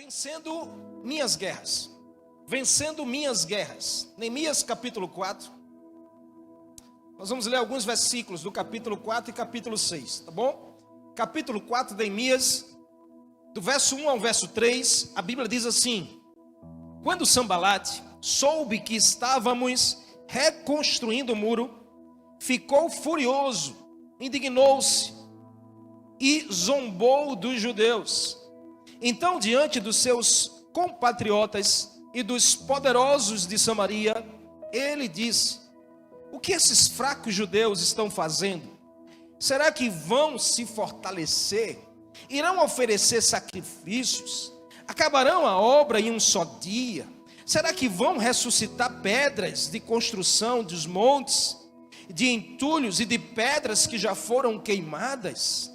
Vencendo minhas guerras. Vencendo minhas guerras. Neemias capítulo 4. Nós vamos ler alguns versículos do capítulo 4 e capítulo 6, tá bom? Capítulo 4 de Neemias, do verso 1 ao verso 3, a Bíblia diz assim: quando Sambalate soube que estávamos reconstruindo o muro, ficou furioso, indignou-se e zombou dos judeus. Então, diante dos seus compatriotas e dos poderosos de Samaria, ele disse: o que esses fracos judeus estão fazendo? Será que vão se fortalecer? Irão oferecer sacrifícios? Acabarão a obra em um só dia? Será que vão ressuscitar pedras de construção dos montes, de entulhos e de pedras que já foram queimadas?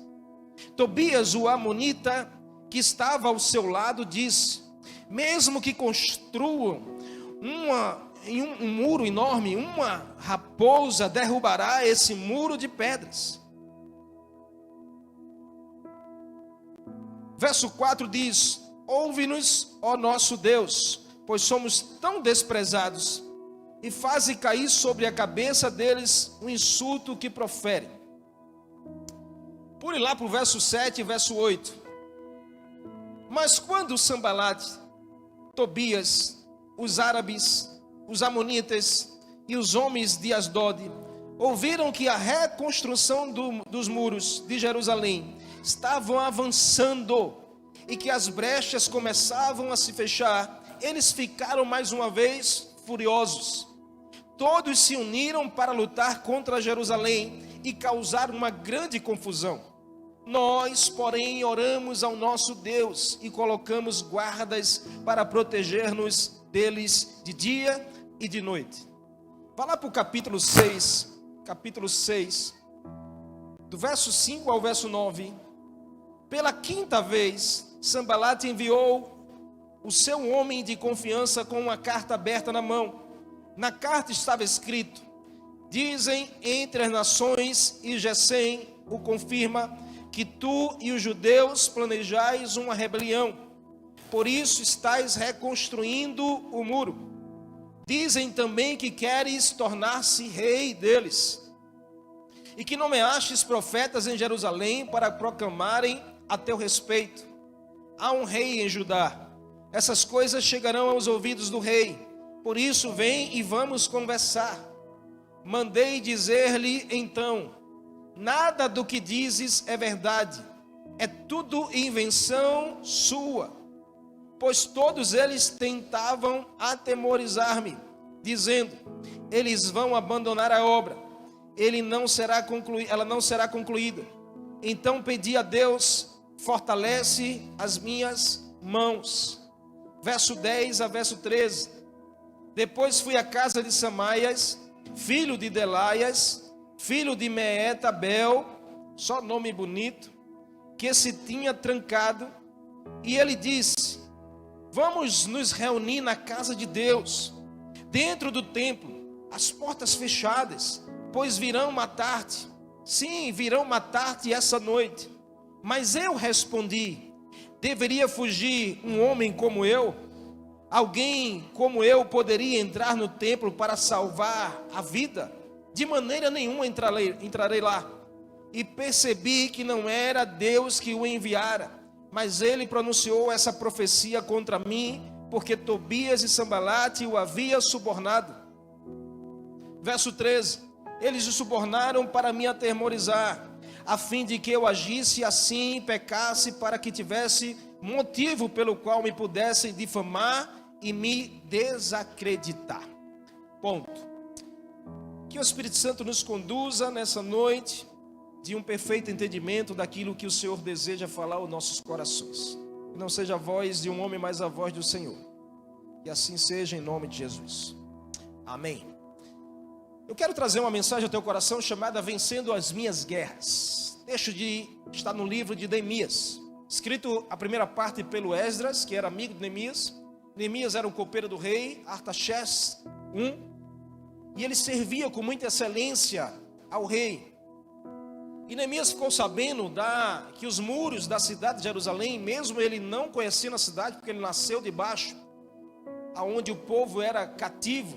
Tobias, o amonita, que estava ao seu lado, disse: mesmo que construam um muro enorme, uma raposa derrubará esse muro de pedras. Verso 4 diz: ouve-nos, ó nosso Deus, pois somos tão desprezados, e faze cair sobre a cabeça deles o insulto que proferem. Pule lá para o verso 7 e verso 8. Mas quando Sambalate, Tobias, os árabes, os amonitas e os homens de Asdod ouviram que a reconstrução dos muros de Jerusalém estavam avançando e que as brechas começavam a se fechar, eles ficaram mais uma vez furiosos. Todos se uniram para lutar contra Jerusalém e causar uma grande confusão. Nós, porém, oramos ao nosso Deus e colocamos guardas para proteger-nos deles de dia e de noite. Vá lá para o capítulo 6, do verso 5 ao verso 9. Pela quinta vez, Sambalate enviou o seu homem de confiança com uma carta aberta na mão. Na carta estava escrito: dizem entre as nações, e Gesem o confirma, que tu e os judeus planejais uma rebelião, por isso estais reconstruindo o muro. Dizem também que queres tornar-se rei deles, e que nomeastes profetas em Jerusalém para proclamarem a teu respeito: há um rei em Judá. Essas coisas chegarão aos ouvidos do rei, por isso vem e vamos conversar. Mandei dizer-lhe então: nada do que dizes é verdade, é tudo invenção sua. Pois todos eles tentavam atemorizar-me, dizendo: eles vão abandonar a obra, ela não será concluída. Então pedi a Deus: fortalece as minhas mãos. Verso 10 a verso 13. Depois fui à casa de Samaias, filho de Delaias, filho de Meetabel, só nome bonito, que se tinha trancado, e ele disse: vamos nos reunir na casa de Deus, dentro do templo, as portas fechadas, pois virão matar-te. Sim, virão matar-te essa noite. Mas eu respondi: deveria fugir um homem como eu? Alguém como eu poderia entrar no templo para salvar a vida? De maneira nenhuma entrarei lá. E percebi que não era Deus que o enviara, mas ele pronunciou essa profecia contra mim, porque Tobias e Sambalate o havia subornado. Verso 13. Eles o subornaram para me atemorizar, a fim de que eu agisse assim e pecasse, para que tivesse motivo pelo qual me pudessem difamar e me desacreditar. Ponto. Que o Espírito Santo nos conduza nessa noite de um perfeito entendimento daquilo que o Senhor deseja falar aos nossos corações. Que não seja a voz de um homem, mas a voz do Senhor. Que assim seja, em nome de Jesus. Amém. Eu quero trazer uma mensagem ao teu coração chamada Vencendo as Minhas Guerras. Texto está no livro de Neemias, escrito a primeira parte pelo Esdras, que era amigo de Neemias. Neemias era um copeiro do rei Artaxerxes I, e ele servia com muita excelência ao rei. E Neemias ficou sabendo que os muros da cidade de Jerusalém, mesmo ele não conhecendo a cidade, porque ele nasceu debaixo, aonde o povo era cativo,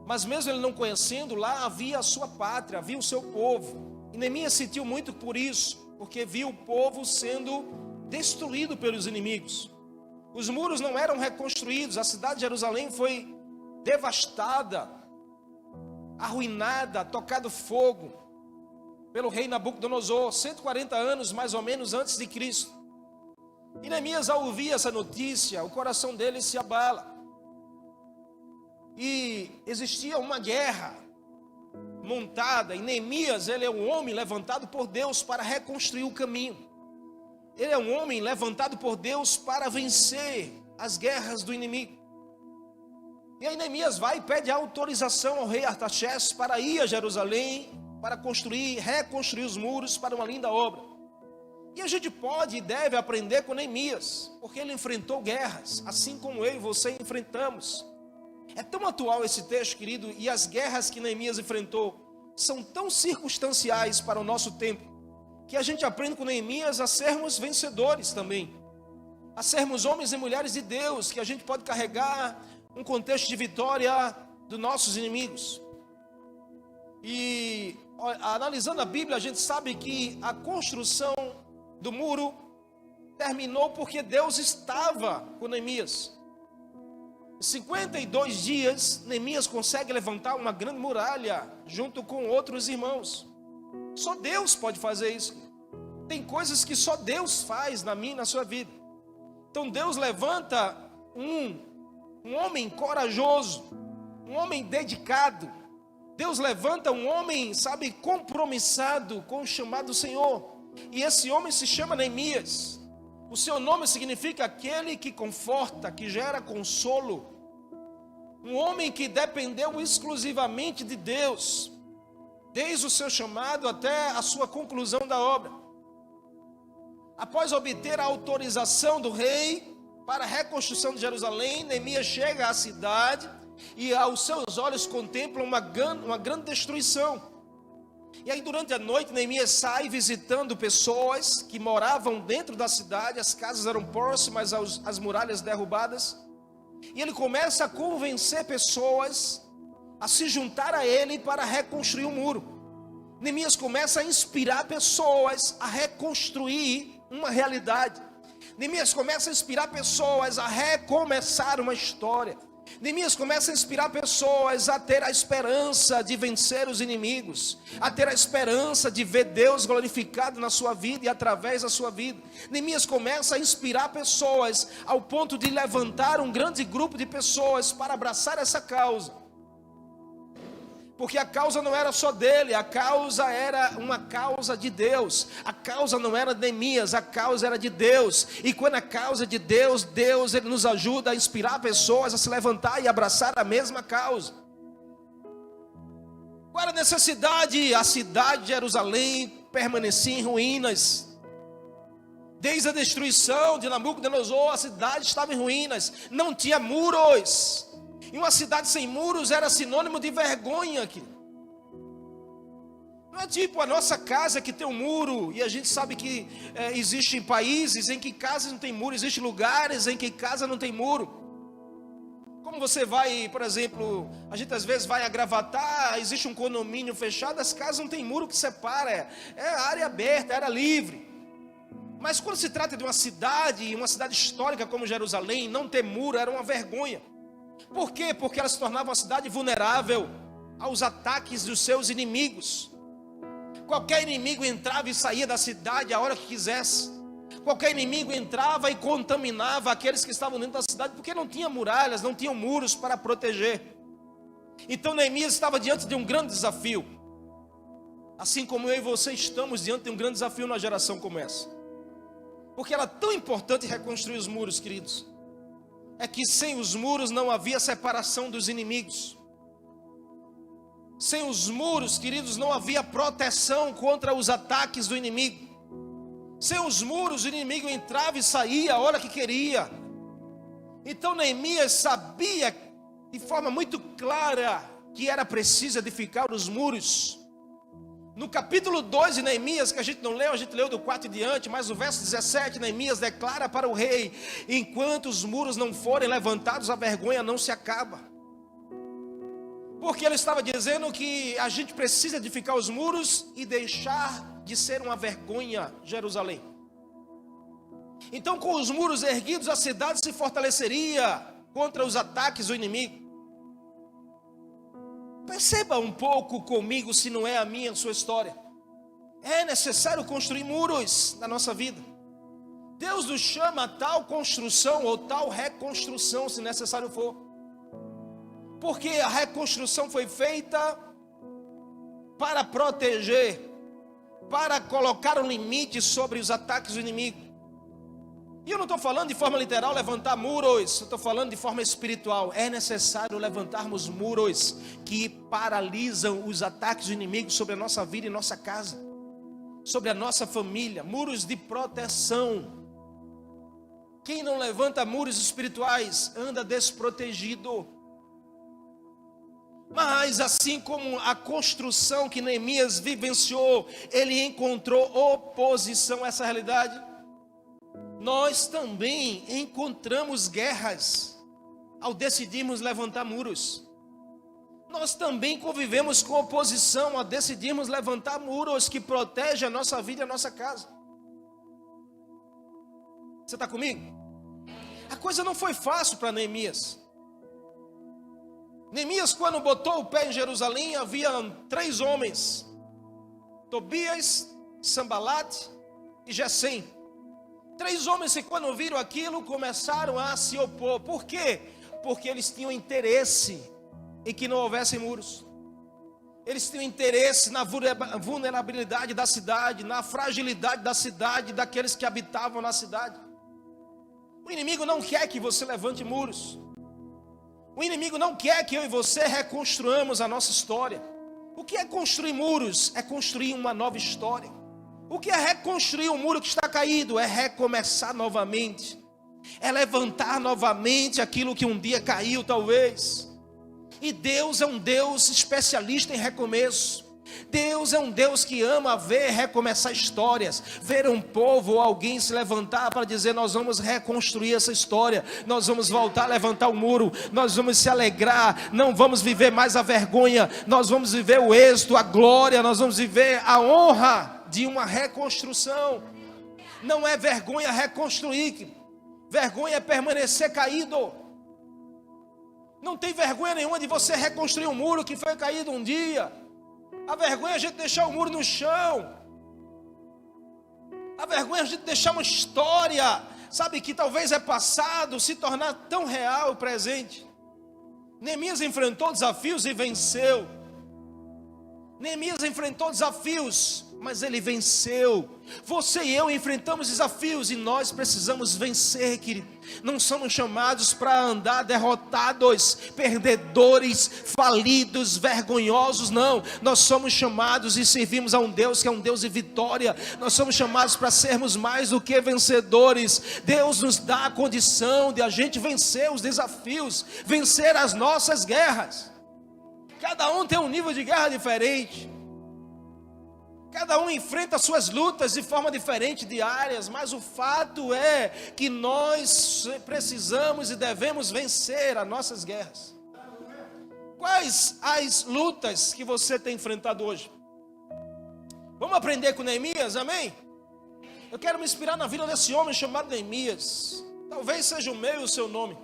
mas mesmo ele não conhecendo, lá havia a sua pátria, havia o seu povo. E Neemias sentiu muito por isso, porque viu o povo sendo destruído pelos inimigos. Os muros não eram reconstruídos, a cidade de Jerusalém foi devastada, arruinada, tocado fogo pelo rei Nabucodonosor, 140 anos mais ou menos antes de Cristo. E Neemias, ao ouvir essa notícia, o coração dele se abala. E existia uma guerra montada, e Neemias, ele é um homem levantado por Deus para reconstruir o caminho. Ele é um homem levantado por Deus para vencer as guerras do inimigo. E aí Neemias vai e pede autorização ao rei Artaxerxes para ir a Jerusalém, para reconstruir os muros para uma linda obra. E a gente pode e deve aprender com Neemias, porque ele enfrentou guerras, assim como eu e você enfrentamos. É tão atual esse texto, querido, e as guerras que Neemias enfrentou são tão circunstanciais para o nosso tempo, que a gente aprende com Neemias a sermos vencedores também, a sermos homens e mulheres de Deus, que a gente pode carregar um contexto de vitória dos nossos inimigos. E analisando a Bíblia, a gente sabe que a construção do muro terminou porque Deus estava com Neemias. Em 52 dias, Neemias consegue levantar uma grande muralha junto com outros irmãos. Só Deus pode fazer isso. Tem coisas que só Deus faz na minha e na sua vida. Então Deus levanta um homem corajoso, um homem dedicado. Deus levanta um homem, compromissado com o chamado do Senhor. E esse homem se chama Neemias. O seu nome significa aquele que conforta, que gera consolo. Um homem que dependeu exclusivamente de Deus, desde o seu chamado até a sua conclusão da obra. Após obter a autorização do rei para a reconstrução de Jerusalém, Neemias chega à cidade e aos seus olhos contempla uma grande destruição. E aí durante a noite Neemias sai visitando pessoas que moravam dentro da cidade, as casas eram próximas às muralhas derrubadas, e ele começa a convencer pessoas a se juntar a ele para reconstruir o muro. Neemias começa a inspirar pessoas a reconstruir uma realidade. Neemias começa a inspirar pessoas a recomeçar uma história. Neemias começa a inspirar pessoas a ter a esperança de vencer os inimigos, a ter a esperança de ver Deus glorificado na sua vida e através da sua vida. Neemias começa a inspirar pessoas ao ponto de levantar um grande grupo de pessoas para abraçar essa causa. Porque a causa não era só dele, a causa era uma causa de Deus. A causa não era de Neemias, a causa era de Deus. E quando a causa é de Deus, ele nos ajuda a inspirar pessoas a se levantar e abraçar a mesma causa. Qual era a necessidade? A cidade de Jerusalém permanecia em ruínas. Desde a destruição de Nabucodonosor, a cidade estava em ruínas, não tinha muros. E uma cidade sem muros era sinônimo de vergonha aqui. Não é tipo a nossa casa que tem um muro, e a gente sabe que existem países em que casas não tem muro, existem lugares em que casa não tem muro. Como você vai, por exemplo, a gente às vezes vai a Gravatar, existe um condomínio fechado, as casas não tem muro que separa, é área aberta, área livre. Mas quando se trata de uma cidade histórica como Jerusalém, não ter muro era uma vergonha. Por quê? Porque ela se tornava uma cidade vulnerável aos ataques dos seus inimigos. Qualquer inimigo entrava e saía da cidade a hora que quisesse. Qualquer inimigo entrava e contaminava aqueles que estavam dentro da cidade, porque não tinha muralhas, não tinham muros para proteger. Então Neemias estava diante de um grande desafio. Assim como eu e você estamos diante de um grande desafio na geração como essa. Porque era tão importante reconstruir os muros, queridos. É que sem os muros não havia separação dos inimigos. Sem os muros, queridos, não havia proteção contra os ataques do inimigo. Sem os muros, o inimigo entrava e saía a hora que queria. Então Neemias sabia de forma muito clara que era preciso edificar os muros. No capítulo 2 de Neemias, que a gente não leu, a gente leu do 4 em diante, mas o verso 17, Neemias declara para o rei: enquanto os muros não forem levantados, a vergonha não se acaba. Porque ele estava dizendo que a gente precisa edificar os muros e deixar de ser uma vergonha Jerusalém. Então, com os muros erguidos, a cidade se fortaleceria contra os ataques do inimigo. Perceba um pouco comigo, se não é a minha, a sua história. É necessário construir muros na nossa vida. Deus nos chama a tal construção ou tal reconstrução, se necessário for. Porque a reconstrução foi feita para proteger, para colocar um limite sobre os ataques do inimigo. E eu não estou falando de forma literal levantar muros, eu estou falando de forma espiritual. É necessário levantarmos muros que paralisam os ataques do inimigo sobre a nossa vida e nossa casa, sobre a nossa família, muros de proteção. Quem não levanta muros espirituais anda desprotegido. Mas assim como a construção que Neemias vivenciou, ele encontrou oposição a essa realidade. Nós também encontramos guerras ao decidirmos levantar muros. Nós também convivemos com oposição ao decidirmos levantar muros que protegem a nossa vida e a nossa casa. Você está comigo? A coisa não foi fácil para Neemias. Neemias, quando botou o pé em Jerusalém, havia 3 homens: Tobias, Sambalate e Gesem. 3 homens que, quando viram aquilo, começaram a se opor. Por quê? Porque eles tinham interesse em que não houvesse muros. Eles tinham interesse na vulnerabilidade da cidade, na fragilidade da cidade, daqueles que habitavam na cidade. O inimigo não quer que você levante muros. O inimigo não quer que eu e você reconstruamos a nossa história. O que é construir muros? É construir uma nova história. O que é reconstruir um muro que está caído? É recomeçar novamente. É levantar novamente aquilo que um dia caiu, talvez. E Deus é um Deus especialista em recomeço. Deus é um Deus que ama ver recomeçar histórias, ver um povo ou alguém se levantar para dizer: nós vamos reconstruir essa história, nós vamos voltar a levantar o muro, nós vamos se alegrar, não vamos viver mais a vergonha, nós vamos viver o êxito, a glória, nós vamos viver a honra de uma reconstrução. Não é vergonha reconstruir, vergonha é permanecer caído. Não tem vergonha nenhuma de você reconstruir um muro que foi caído um dia. A vergonha é a gente deixar o muro no chão. A vergonha é a gente deixar uma história, sabe, que talvez é passado, se tornar tão real o presente. Neemias enfrentou desafios e venceu. Neemias enfrentou desafios, mas ele venceu. Você e eu enfrentamos desafios e nós precisamos vencer, querido. Não somos chamados para andar derrotados, perdedores, falidos, vergonhosos, não. Nós somos chamados e servimos a um Deus que é um Deus de vitória. Nós somos chamados para sermos mais do que vencedores. Deus nos dá a condição de a gente vencer os desafios, vencer as nossas guerras. Cada um tem um nível de guerra diferente. Cada um enfrenta suas lutas de forma diferente, diárias, mas o fato é que nós precisamos e devemos vencer as nossas guerras. Quais as lutas que você tem enfrentado hoje? Vamos aprender com Neemias, amém? Eu quero me inspirar na vida desse homem chamado Neemias. Talvez seja o meu e o seu nome.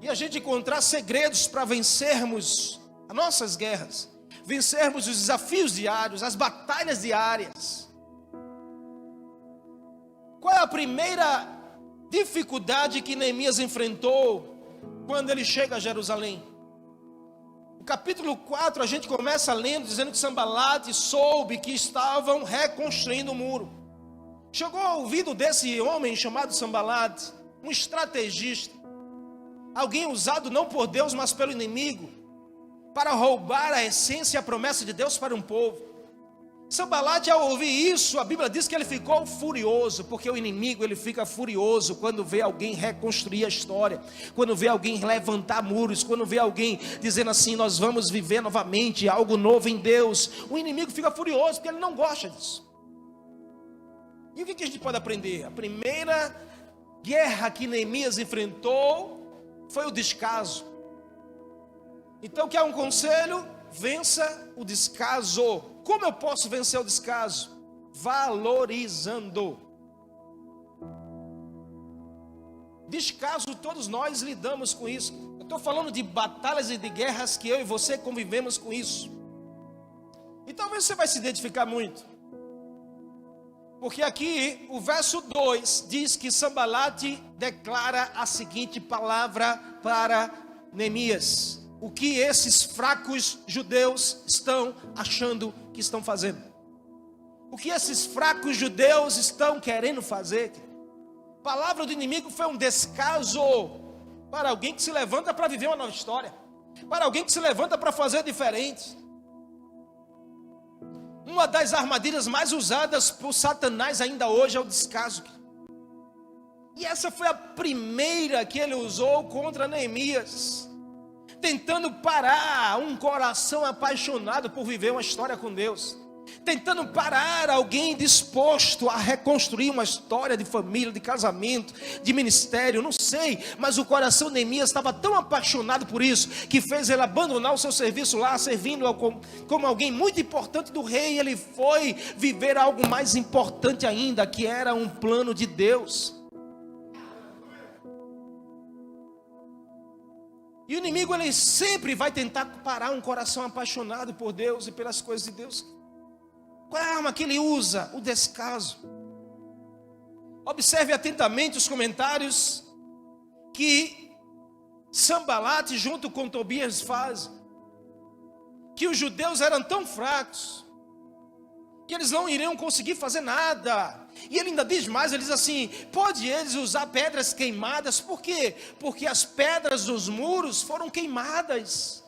E a gente encontrar segredos para vencermos as nossas guerras, vencermos os desafios diários, as batalhas diárias. Qual é a primeira dificuldade que Neemias enfrentou quando ele chega a Jerusalém? No capítulo 4 a gente começa lendo, dizendo que Sambalate soube que estavam reconstruindo o muro. Chegou ao ouvido desse homem chamado Sambalate, um estrategista, alguém usado não por Deus, mas pelo inimigo, para roubar a essência e a promessa de Deus para um povo. Sanbalate, ao ouvir isso, a Bíblia diz que ele ficou furioso, porque o inimigo ele fica furioso quando vê alguém reconstruir a história, quando vê alguém levantar muros, quando vê alguém dizendo assim, nós vamos viver novamente algo novo em Deus. O inimigo fica furioso porque ele não gosta disso. E o que a gente pode aprender? A primeira guerra que Neemias enfrentou foi o descaso. Então, quer um conselho? Vença o descaso. Como eu posso vencer o descaso? Valorizando. Descaso, todos nós lidamos com isso. Eu estou falando de batalhas e de guerras que eu e você convivemos com isso. E talvez você vai se identificar muito. Porque aqui o verso 2 diz que Sanbalate declara a seguinte palavra para Neemias: o que esses fracos judeus estão achando que estão fazendo? O que esses fracos judeus estão querendo fazer? A palavra do inimigo foi um descaso para alguém que se levanta para viver uma nova história, para alguém que se levanta para fazer diferente. Uma das armadilhas mais usadas por Satanás ainda hoje é o descaso. E essa foi a primeira que ele usou contra Neemias, tentando parar um coração apaixonado por viver uma história com Deus, tentando parar alguém disposto a reconstruir uma história de família, de casamento, de ministério, não sei, mas o coração de Neemias estava tão apaixonado por isso, que fez ele abandonar o seu serviço lá, servindo como alguém muito importante do rei, e ele foi viver algo mais importante ainda, que era um plano de Deus. E o inimigo, ele sempre vai tentar parar um coração apaixonado por Deus e pelas coisas de Deus. Qual é a arma que ele usa? O descaso. Observe atentamente os comentários que Sanbalate junto com Tobias fazem. Que os judeus eram tão fracos que eles não iriam conseguir fazer nada. E ele ainda diz mais, ele diz assim, pode eles usar pedras queimadas, por quê? Porque as pedras dos muros foram queimadas.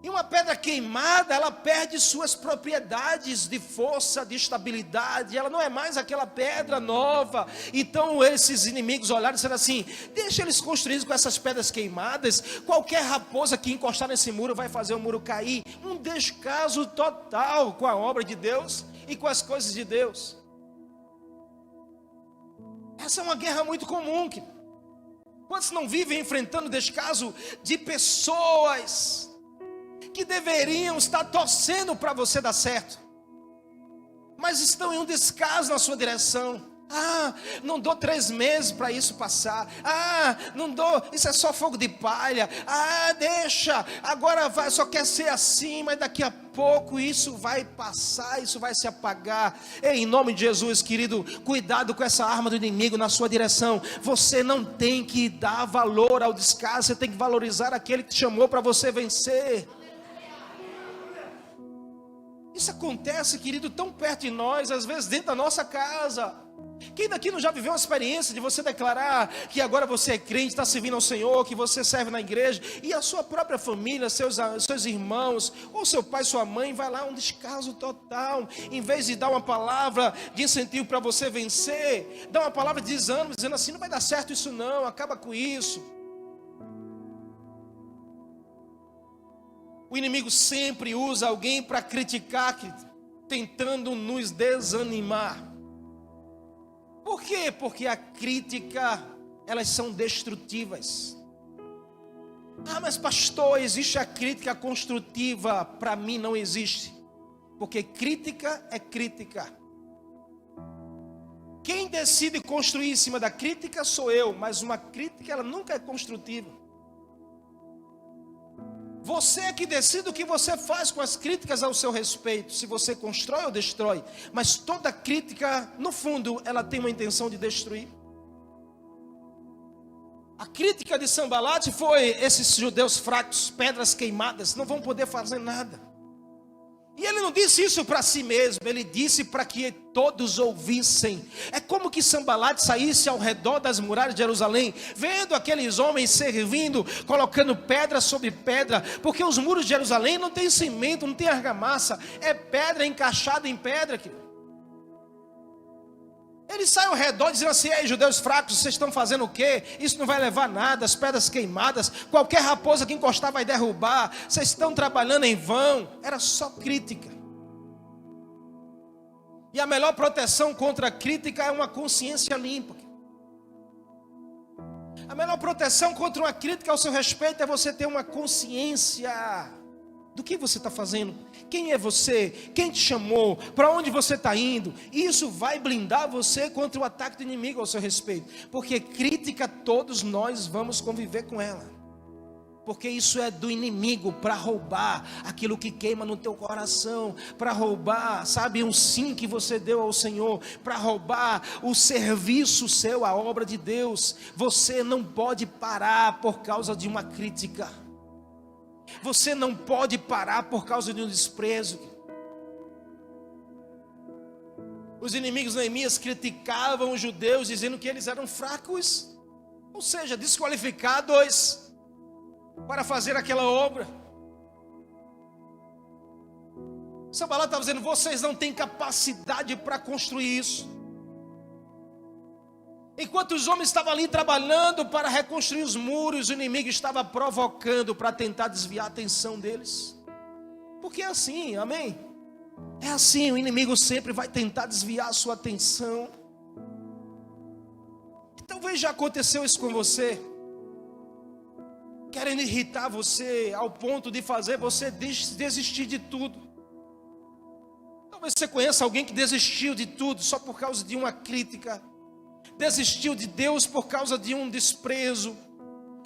E uma pedra queimada, ela perde suas propriedades de força, de estabilidade, ela não é mais aquela pedra nova. Então esses inimigos olharam e disseram assim, deixa eles construírem com essas pedras queimadas, qualquer raposa que encostar nesse muro vai fazer o muro cair. Um descaso total com a obra de Deus e com as coisas de Deus. Essa é uma guerra muito comum. Quantos não vivem enfrentando descaso de pessoas que deveriam estar torcendo para você dar certo, mas estão em um descaso na sua direção? Não dou 3 meses para isso passar. Não dou, isso é só fogo de palha. Deixa, agora vai, só quer ser assim, mas daqui a pouco isso vai passar, isso vai se apagar. Em nome de Jesus, querido, cuidado com essa arma do inimigo na sua direção. Você não tem que dar valor ao descaso, você tem que valorizar aquele que te chamou para você vencer. Isso acontece, querido, tão perto de nós, às vezes dentro da nossa casa. Quem daqui não já viveu uma experiência de você declarar que agora você é crente, está servindo ao Senhor, que você serve na igreja, e a sua própria família, seus irmãos, ou seu pai, sua mãe, vai lá, um descaso total, em vez de dar uma palavra de incentivo para você vencer, dá uma palavra de desânimo, dizendo assim, não vai dar certo isso não, acaba com isso. O inimigo sempre usa alguém para criticar, tentando nos desanimar. Por quê? Porque a crítica, elas são destrutivas. Mas pastor, existe a crítica construtiva? Para mim não existe. Porque crítica é crítica. Quem decide construir em cima da crítica sou eu, mas uma crítica ela nunca é construtiva. Você é que decide o que você faz com as críticas ao seu respeito, se você constrói ou destrói. Mas toda crítica, no fundo, ela tem uma intenção de destruir. A crítica de Sanbalate foi, esses judeus fracos, pedras queimadas, não vão poder fazer nada. E ele não disse isso para si mesmo, ele disse para que todos ouvissem. É como que Sanbalate saísse ao redor das muralhas de Jerusalém, vendo aqueles homens servindo, colocando pedra sobre pedra, porque os muros de Jerusalém não tem cimento, não tem argamassa, é pedra encaixada em pedra. Ele sai ao redor dizendo assim: ei, judeus fracos, vocês estão fazendo o quê? Isso não vai levar nada, as pedras queimadas, qualquer raposa que encostar vai derrubar, vocês estão trabalhando em vão. Era só crítica. E a melhor proteção contra a crítica é uma consciência limpa. A melhor proteção contra uma crítica ao seu respeito é você ter uma consciência do que você está fazendo, quem é você, quem te chamou, para onde você está indo. Isso vai blindar você contra o ataque do inimigo ao seu respeito, porque crítica todos nós vamos conviver com ela, porque isso é do inimigo para roubar aquilo que queima no teu coração, para roubar, sabe, um sim que você deu ao Senhor, para roubar o serviço seu, a obra de Deus. Você não pode parar por causa de uma crítica. Você não pode parar por causa de um desprezo. Os inimigos de Neemias criticavam os judeus, dizendo que eles eram fracos, ou seja, desqualificados para fazer aquela obra. Sanbalate estava dizendo: vocês não têm capacidade para construir isso. Enquanto os homens estavam ali trabalhando para reconstruir os muros, o inimigo estava provocando para tentar desviar a atenção deles. Porque é assim, amém? É assim, o inimigo sempre vai tentar desviar a sua atenção. Talvez já aconteceu isso com você, querendo irritar você ao ponto de fazer você desistir de tudo. Talvez você conheça alguém que desistiu de tudo só por causa de uma crítica. Desistiu de Deus por causa de um desprezo,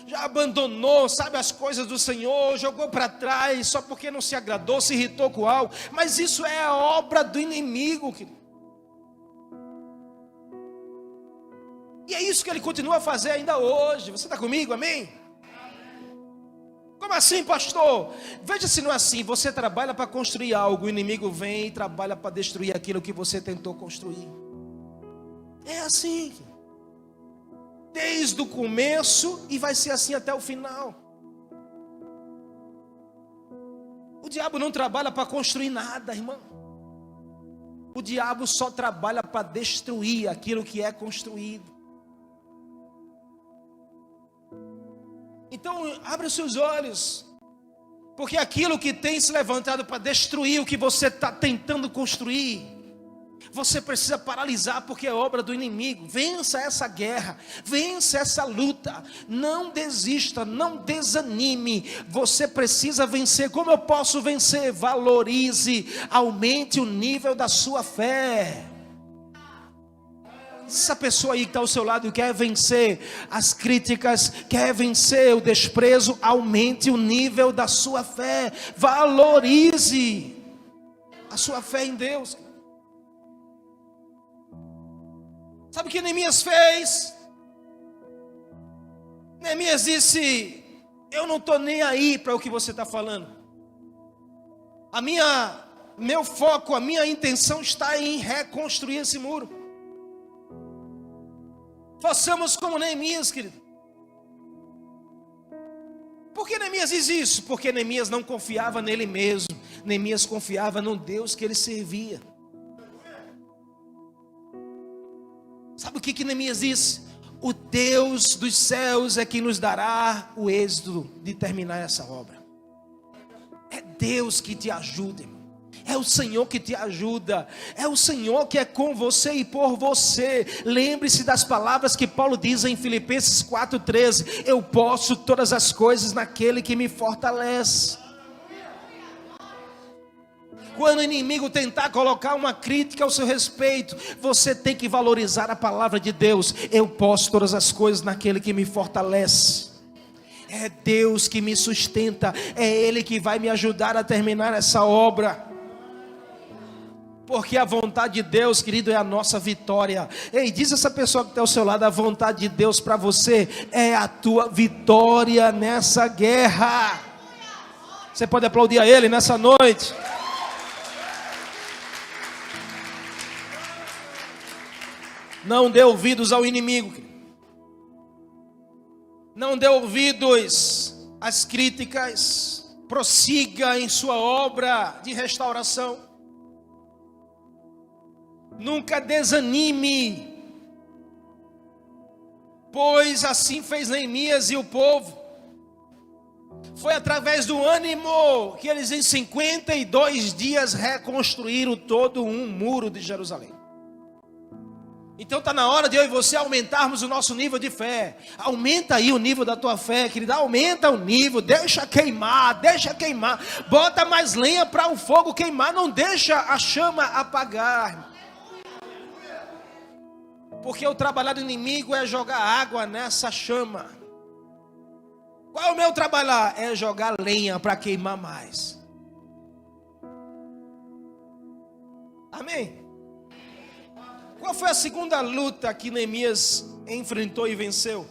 já abandonou, sabe, as coisas do Senhor, jogou para trás só porque não se agradou, se irritou com algo. Mas isso é a obra do inimigo, querido. E é isso que ele continua a fazer ainda hoje. Você está comigo, amém? Como assim, pastor? Veja se não é assim. Você trabalha para construir algo, o inimigo vem e trabalha para destruir aquilo que você tentou construir. É assim, desde o começo, e vai ser assim até o final. O diabo não trabalha para construir nada, irmão. O diabo só trabalha para destruir aquilo que é construído. Então, abra os seus olhos, porque aquilo que tem se levantado para destruir o que você está tentando construir, você precisa paralisar, porque é obra do inimigo. Vença essa guerra, vença essa luta. Não desista, não desanime. Você precisa vencer. Como eu posso vencer? Valorize, aumente o nível da sua fé. Essa pessoa aí que está ao seu lado quer vencer as críticas, quer vencer o desprezo, aumente o nível da sua fé. Valorize a sua fé em Deus. Sabe o que Neemias fez? Neemias disse: eu não estou nem aí para o que você está falando. Meu foco, a minha intenção está em reconstruir esse muro. Façamos como Neemias, querido. Por que Neemias diz isso? Porque Neemias não confiava nele mesmo. Neemias confiava no Deus que ele servia. Sabe o que Neemias disse? O Deus dos céus é quem nos dará o êxito de terminar essa obra. É Deus que te ajuda, irmão. É o Senhor que te ajuda. É o Senhor que é com você e por você. Lembre-se das palavras que Paulo diz em Filipenses 4,13. Eu posso todas as coisas naquele que me fortalece. Quando o inimigo tentar colocar uma crítica ao seu respeito, você tem que valorizar a palavra de Deus. Eu posso todas as coisas naquele que me fortalece. É Deus que me sustenta. É Ele que vai me ajudar a terminar essa obra. Porque a vontade de Deus, querido, é a nossa vitória. Ei, diz essa pessoa que está ao seu lado: a vontade de Deus para você é a tua vitória nessa guerra. Você pode aplaudir a Ele nessa noite? Não dê ouvidos ao inimigo. Não dê ouvidos às críticas. Prossiga em sua obra de restauração. Nunca desanime. Pois assim fez Neemias e o povo. Foi através do ânimo que eles em 52 dias reconstruíram todo um muro de Jerusalém. Então está na hora de eu e você aumentarmos o nosso nível de fé. Aumenta aí o nível da tua fé, querida. Aumenta o nível, deixa queimar. Bota mais lenha para o fogo queimar, não deixa a chama apagar. Porque o trabalhar do inimigo é jogar água nessa chama. Qual é o meu trabalhar? É jogar lenha para queimar mais. Amém? Qual foi a segunda luta que Neemias enfrentou e venceu?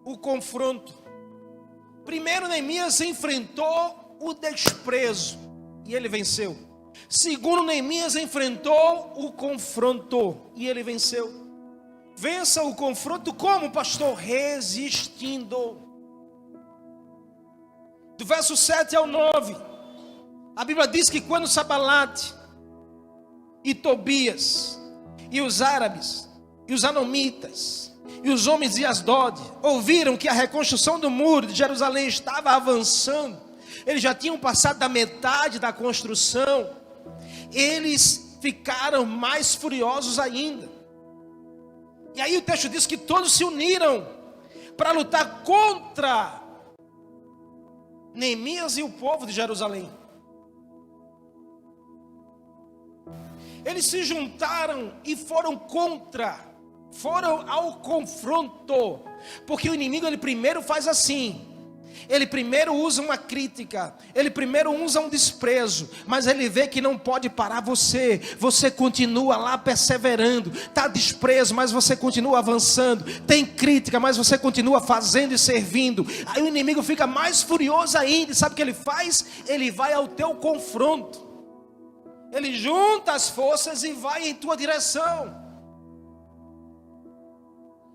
O confronto. Primeiro, Neemias enfrentou o desprezo e ele venceu. Segundo, Neemias enfrentou o confronto e ele venceu. Vença o confronto como, pastor? Resistindo. Do verso 7 ao 9, a Bíblia diz que quando Sanbalate e Tobias e os árabes e os anomitas e os homens de Asdod ouviram que a reconstrução do muro de Jerusalém estava avançando, eles já tinham passado da metade da construção, eles ficaram mais furiosos ainda. E aí o texto diz que todos se uniram para lutar contra Neemias e o povo de Jerusalém. Eles se juntaram e foram ao confronto, porque o inimigo ele primeiro faz assim. Ele primeiro usa uma crítica, ele primeiro usa um desprezo, mas ele vê que não pode parar você continua lá perseverando, está desprezo, mas você continua avançando, tem crítica, mas você continua fazendo e servindo. Aí o inimigo fica mais furioso ainda, e sabe o que ele faz? Ele vai ao teu confronto, ele junta as forças e vai em tua direção.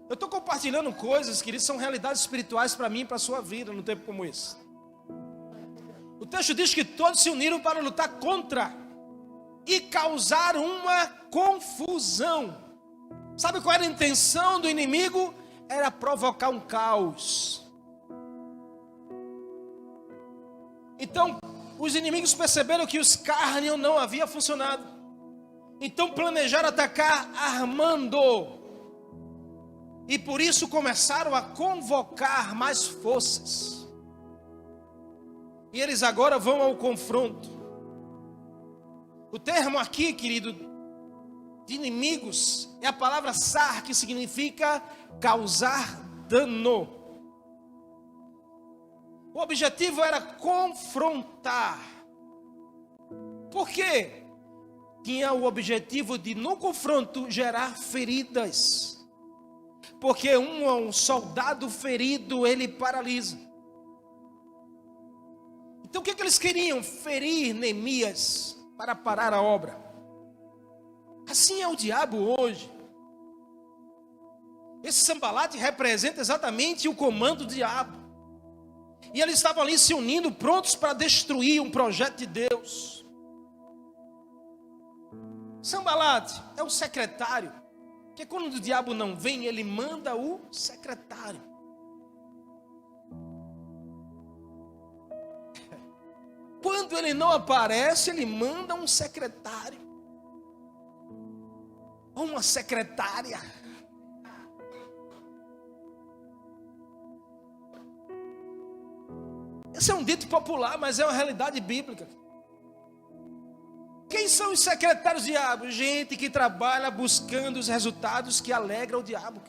Eu estou compartilhando coisas que são realidades espirituais para mim e para a sua vida num tempo como esse. O texto diz que todos se uniram para lutar contra e causar uma confusão. Sabe qual era a intenção do inimigo? Era provocar um caos. Então, os inimigos perceberam que o escárnio não havia funcionado. Então planejaram atacar armando. E por isso começaram a convocar mais forças. E eles agora vão ao confronto. O termo aqui, querido, de inimigos, é a palavra sar, que significa causar dano. O objetivo era confrontar. Por quê? Tinha o objetivo de, no confronto, gerar feridas. Porque um soldado ferido, ele paralisa. Então o que eles queriam? Ferir Neemias para parar a obra. Assim é o diabo hoje. Esse Sanbalate representa exatamente o comando do diabo. E eles estavam ali se unindo, prontos para destruir um projeto de Deus. Sanbalate é o secretário. Porque quando o diabo não vem, ele manda o secretário. Quando ele não aparece, ele manda um secretário. Ou uma secretária. Esse é um dito popular, mas é uma realidade bíblica. Quem são os secretários do diabo? Gente que trabalha buscando os resultados que alegram o diabo.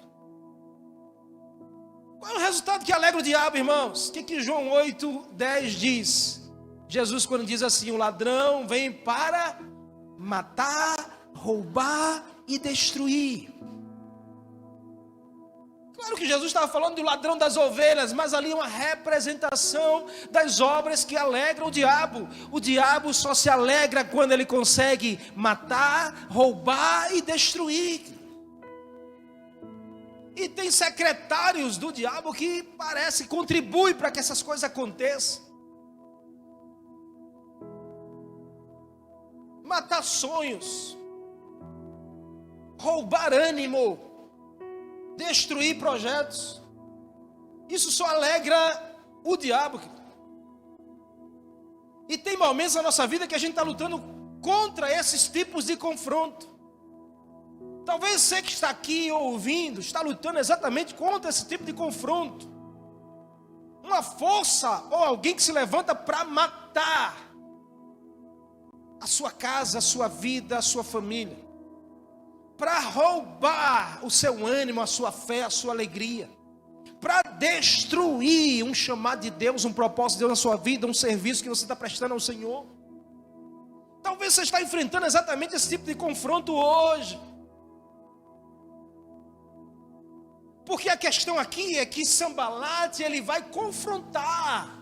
Qual é o resultado que alegra o diabo, irmãos? O que João 8:10 diz? Jesus quando diz assim: o ladrão vem para matar, roubar e destruir. Claro que Jesus estava falando do ladrão das ovelhas, mas ali é uma representação das obras que alegram o diabo. O diabo só se alegra quando ele consegue matar, roubar e destruir. E tem secretários do diabo que parece que contribuem para que essas coisas aconteçam. Matar sonhos, roubar ânimo, destruir projetos. Isso só alegra o diabo. E tem momentos na nossa vida que a gente está lutando contra esses tipos de confronto. Talvez você que está aqui ouvindo, está lutando exatamente contra esse tipo de confronto. Uma força ou alguém que se levanta para matar a sua casa, a sua vida, a sua família. Para roubar o seu ânimo, a sua fé, a sua alegria. Para destruir um chamado de Deus, um propósito de Deus na sua vida, um serviço que você está prestando ao Senhor. Talvez você está enfrentando exatamente esse tipo de confronto hoje. Porque a questão aqui é que Sambalate, ele vai confrontar.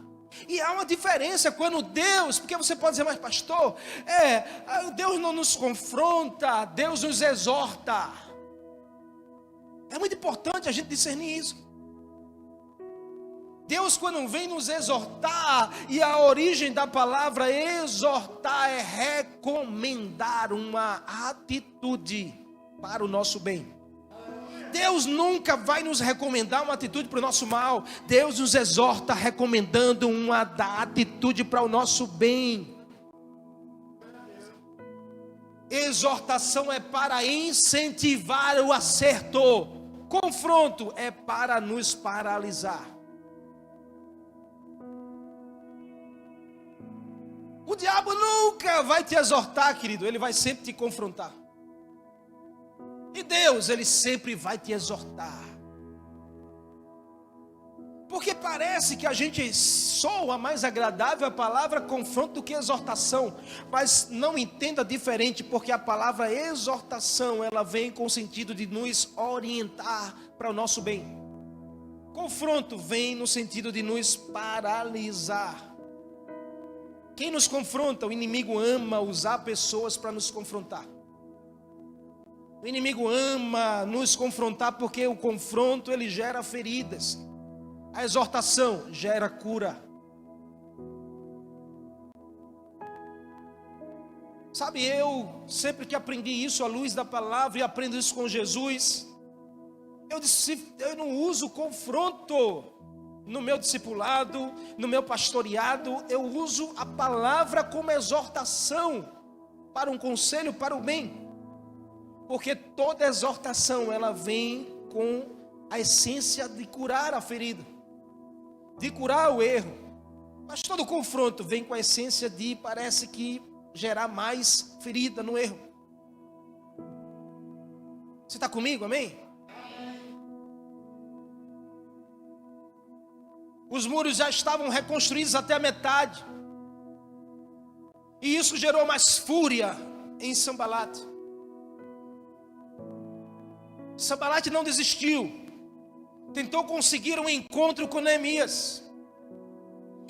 E há uma diferença quando Deus, porque você pode dizer, mas pastor, Deus não nos confronta, Deus nos exorta. É muito importante a gente discernir isso. Deus, quando vem nos exortar, e a origem da palavra exortar é recomendar uma atitude para o nosso bem. Deus nunca vai nos recomendar uma atitude para o nosso mal. Deus nos exorta recomendando uma atitude para o nosso bem. Exortação é para incentivar o acerto. Confronto é para nos paralisar. O diabo nunca vai te exortar, querido. Ele vai sempre te confrontar. E Deus, Ele sempre vai te exortar. Porque parece que a gente soa mais agradável a palavra confronto do que exortação. Mas não entenda diferente, porque a palavra exortação, ela vem com o sentido de nos orientar para o nosso bem. Confronto vem no sentido de nos paralisar. Quem nos confronta? O inimigo ama usar pessoas para nos confrontar. O inimigo ama nos confrontar porque o confronto ele gera feridas. A exortação gera cura. Sabe, eu sempre que aprendi isso à luz da palavra e aprendo isso com Jesus, eu disse, eu não uso confronto no meu discipulado, no meu pastoreado, eu uso a palavra como exortação para um conselho, para o bem. Porque toda exortação, ela vem com a essência de curar a ferida, de curar o erro. Mas todo confronto vem com a essência de, parece que, gerar mais ferida no erro. Você está comigo, amém? Os muros já estavam reconstruídos até a metade. E isso gerou mais fúria em Sambalate. Sambalate não desistiu. Tentou conseguir um encontro com Neemias.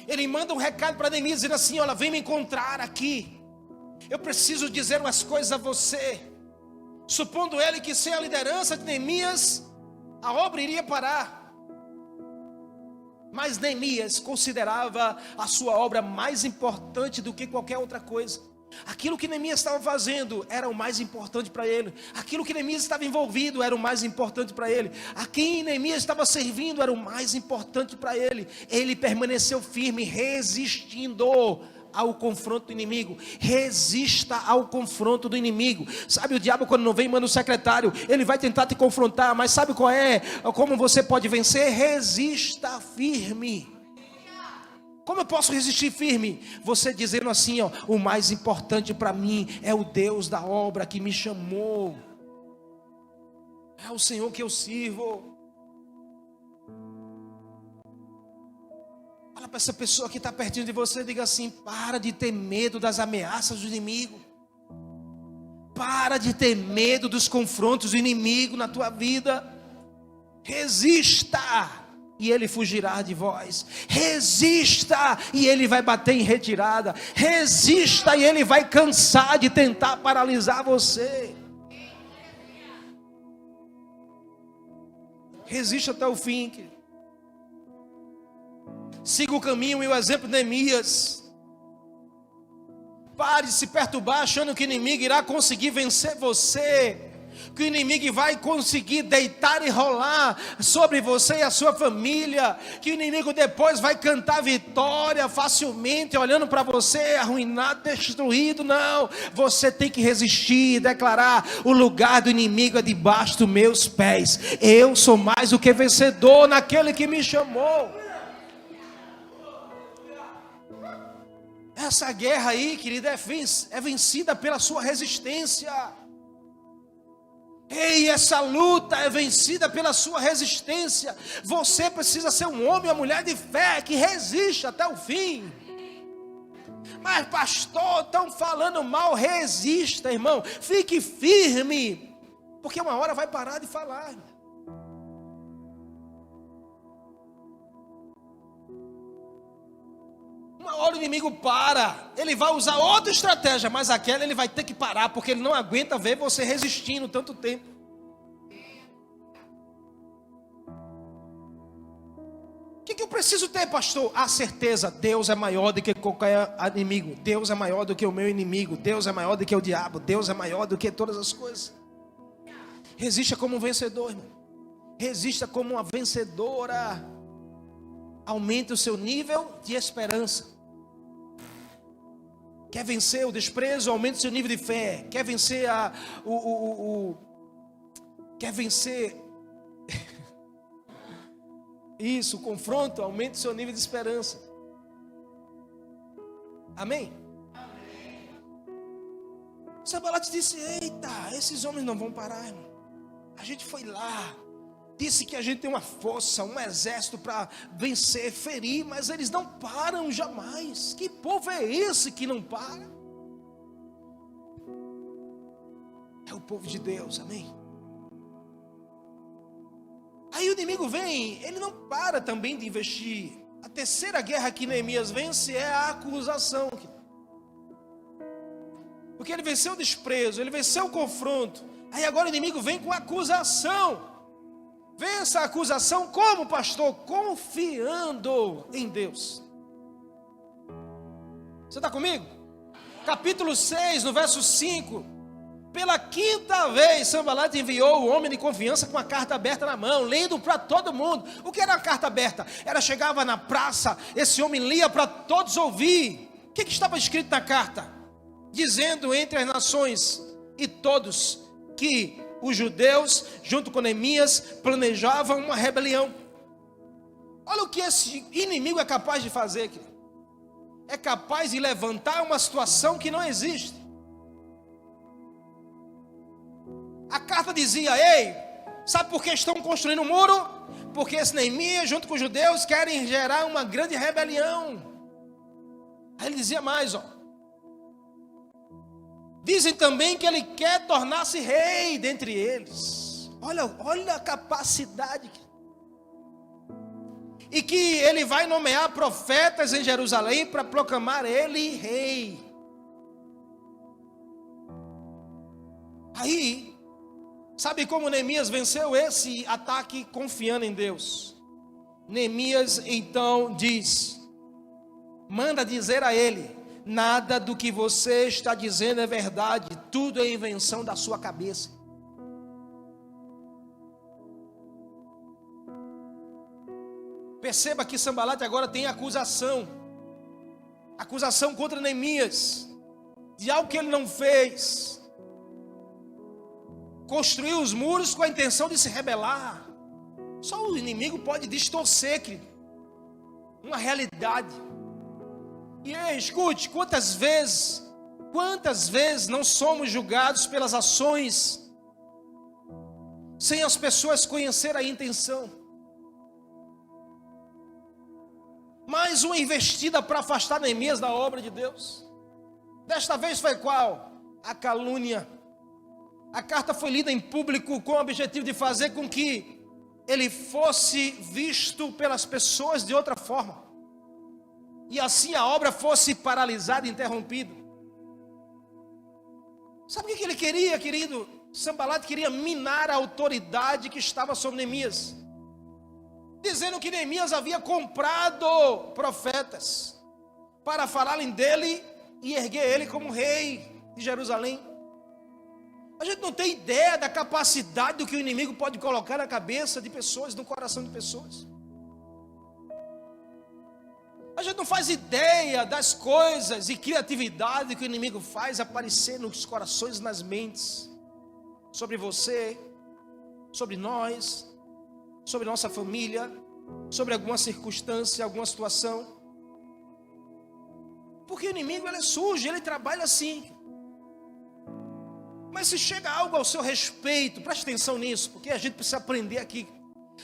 Ele manda um recado para Neemias dizendo assim, olha, vem me encontrar aqui. Eu preciso dizer umas coisas a você. Supondo ele que sem a liderança de Neemias, a obra iria parar. Mas Neemias considerava a sua obra mais importante do que qualquer outra coisa. Aquilo que Neemias estava fazendo era o mais importante para ele. Aquilo que Neemias estava envolvido era o mais importante para ele. A quem Neemias estava servindo era o mais importante para ele. Ele permaneceu firme, resistindo ao confronto do inimigo. Resista ao confronto do inimigo. Sabe, o diabo quando não vem manda o secretário, ele vai tentar te confrontar, mas sabe qual é? Como você pode vencer? Resista firme. Como eu posso resistir firme? Você dizendo assim, ó, o mais importante para mim é o Deus da obra que me chamou. É o Senhor que eu sirvo. Olha para essa pessoa que está pertinho de você e diga assim, para de ter medo das ameaças do inimigo. Para de ter medo dos confrontos do inimigo na tua vida. Resista e ele fugirá de vós. Resista e ele vai bater em retirada. Resista e ele vai cansar de tentar paralisar você. Resiste até o fim, querido. Siga o caminho e o exemplo de Neemias. Pare de se perturbar achando que o inimigo irá conseguir vencer você, que o inimigo vai conseguir deitar e rolar sobre você e a sua família, que o inimigo depois vai cantar vitória facilmente, olhando para você arruinado, destruído. Não, você tem que resistir e declarar: o lugar do inimigo é debaixo dos meus pés, eu sou mais do que vencedor naquele que me chamou. Essa guerra aí, querida, é vencida pela sua resistência. Ei, essa luta é vencida pela sua resistência. Você precisa ser um homem ou mulher de fé que resiste até o fim. Mas pastor, estão falando mal. Resista, irmão. Fique firme, porque uma hora vai parar de falar, irmão. Uma hora o inimigo para, ele vai usar outra estratégia, mas aquela ele vai ter que parar, porque ele não aguenta ver você resistindo tanto tempo. O que eu preciso ter, pastor? A certeza: Deus é maior do que qualquer inimigo, Deus é maior do que o meu inimigo, Deus é maior do que o diabo, Deus é maior do que todas as coisas. Resista como um vencedor, irmão. Resista como uma vencedora. Aumente o seu nível de esperança. Quer vencer o desprezo? Aumente o seu nível de fé. Quer vencer quer vencer isso, o confronto? Aumente o seu nível de esperança. Amém? Amém. Sanbalate disse: eita, esses homens não vão parar, irmão. A gente foi lá, disse que a gente tem uma força, um exército para vencer, ferir, mas eles não param jamais. Que povo é esse que não para? É o povo de Deus, amém? Aí o inimigo vem, ele não para também de investir. A terceira guerra que Neemias vence é a acusação. Porque ele venceu o desprezo, ele venceu o confronto. Aí agora o inimigo vem com acusação. Vença a acusação como, pastor? Confiando em Deus. Você está comigo? Capítulo 6, no verso 5. Pela quinta vez, Sanbalate enviou o homem de confiança com a carta aberta na mão, lendo para todo mundo. O que era a carta aberta? Ela chegava na praça, esse homem lia para todos ouvir. O que estava escrito na carta? Dizendo entre as nações e todos que os judeus, junto com Neemias, planejavam uma rebelião. Olha o que esse inimigo é capaz de fazer, querido. É capaz de levantar uma situação que não existe. A carta dizia: ei, sabe por que estão construindo um muro? Porque esse Neemias, junto com os judeus, querem gerar uma grande rebelião. Aí ele dizia mais, dizem também que ele quer tornar-se rei dentre eles. Olha a capacidade. E que ele vai nomear profetas em Jerusalém para proclamar ele rei. Aí, sabe como Neemias venceu esse ataque? Confiando em Deus. Neemias então manda dizer a ele: nada do que você está dizendo é verdade, tudo é invenção da sua cabeça. Perceba que Sanbalate agora tem acusação contra Neemias, de algo que ele não fez. Construiu os muros com a intenção de se rebelar. Só o inimigo pode distorcer, querido, uma realidade. E escute, quantas vezes não somos julgados pelas ações, sem as pessoas conhecer a intenção. Mais uma investida para afastar Neemias da obra de Deus. Desta vez foi qual? A calúnia. A carta foi lida em público com o objetivo de fazer com que ele fosse visto pelas pessoas de outra forma. E assim a obra fosse paralisada e interrompida. Sabe o que ele queria, querido? Sanbalate queria minar a autoridade que estava sobre Neemias. dizendo que Neemias havia comprado profetas para falarem dele e erguer ele como rei de Jerusalém. A gente não tem ideia da capacidade do que o inimigo pode colocar na cabeça de pessoas, no coração de pessoas. A gente não faz ideia das coisas e criatividade que o inimigo faz aparecer nos corações e nas mentes, sobre você, sobre nós, sobre nossa família, sobre alguma circunstância, alguma situação. Porque o inimigo, ele é sujo, ele trabalha assim. Mas se chega algo ao seu respeito, preste atenção nisso, porque a gente precisa aprender aqui.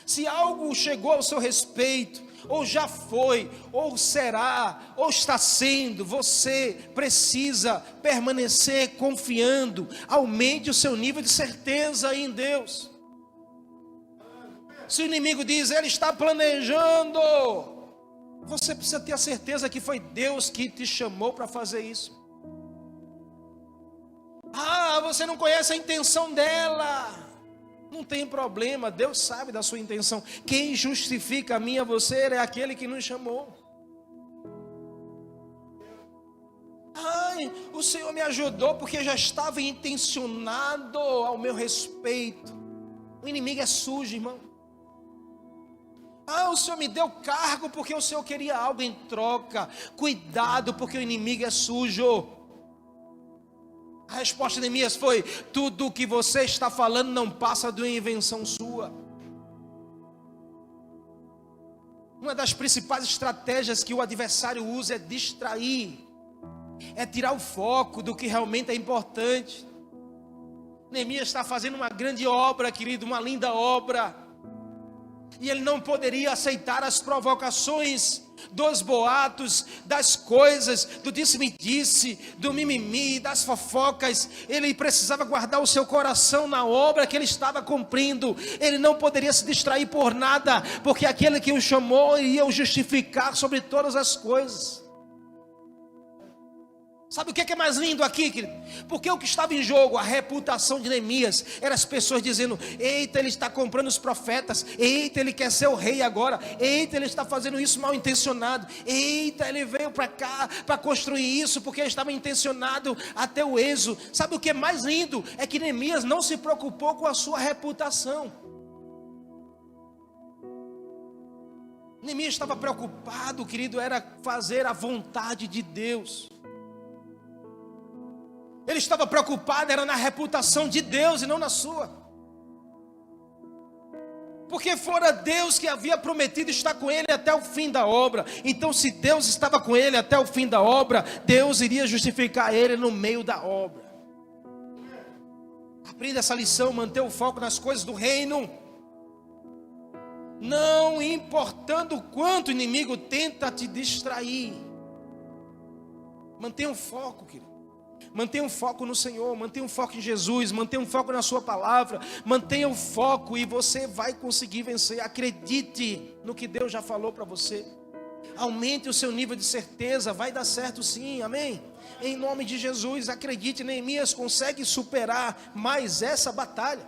Se algo chegou ao seu respeito, ou já foi, ou será, ou está sendo, você precisa permanecer confiando. Aumente o seu nível de certeza em Deus. Se o inimigo diz, ele está planejando, você precisa ter a certeza que foi Deus que te chamou para fazer isso. Você não conhece a intenção dela. Não tem problema, Deus sabe da sua intenção. Quem justifica a mim e a você é aquele que nos chamou. O Senhor me ajudou porque já estava intencionado ao meu respeito. O inimigo é sujo, irmão. O Senhor me deu cargo porque o Senhor queria algo em troca. Cuidado, porque o inimigo é sujo. A resposta de Neemias foi: tudo o que você está falando não passa de uma invenção sua. Uma das principais estratégias que o adversário usa é distrair, é tirar o foco do que realmente é importante. Neemias está fazendo uma grande obra, querido, uma linda obra, e ele não poderia aceitar as provocações dos boatos, das coisas, do disse-me-disse, do mimimi, das fofocas. Ele precisava guardar o seu coração na obra que ele estava cumprindo. Ele não poderia se distrair por nada, porque aquele que o chamou iria o justificar sobre todas as coisas. Sabe o que é mais lindo aqui, querido? Porque o que estava em jogo, a reputação de Neemias, eram as pessoas dizendo: eita, ele está comprando os profetas, eita, ele quer ser o rei agora, eita, ele está fazendo isso mal intencionado, eita, ele veio para cá para construir isso porque ele estava intencionado até o êxodo. Sabe o que é mais lindo? É que Neemias não se preocupou com a sua reputação. Neemias estava preocupado, querido, era fazer a vontade de Deus. Ele estava preocupado, era na reputação de Deus e não na sua. Porque fora Deus que havia prometido estar com ele até o fim da obra. Então, se Deus estava com ele até o fim da obra, Deus iria justificar ele no meio da obra. Aprenda essa lição, manter o foco nas coisas do reino. Não importando o quanto o inimigo tenta te distrair. Mantenha o foco, querido. Mantenha um foco no Senhor, mantenha um foco em Jesus, mantenha um foco na sua palavra, mantenha o foco e você vai conseguir vencer. Acredite no que Deus já falou para você. Aumente o seu nível de certeza, vai dar certo sim, amém? Em nome de Jesus, acredite, Neemias consegue superar mais essa batalha,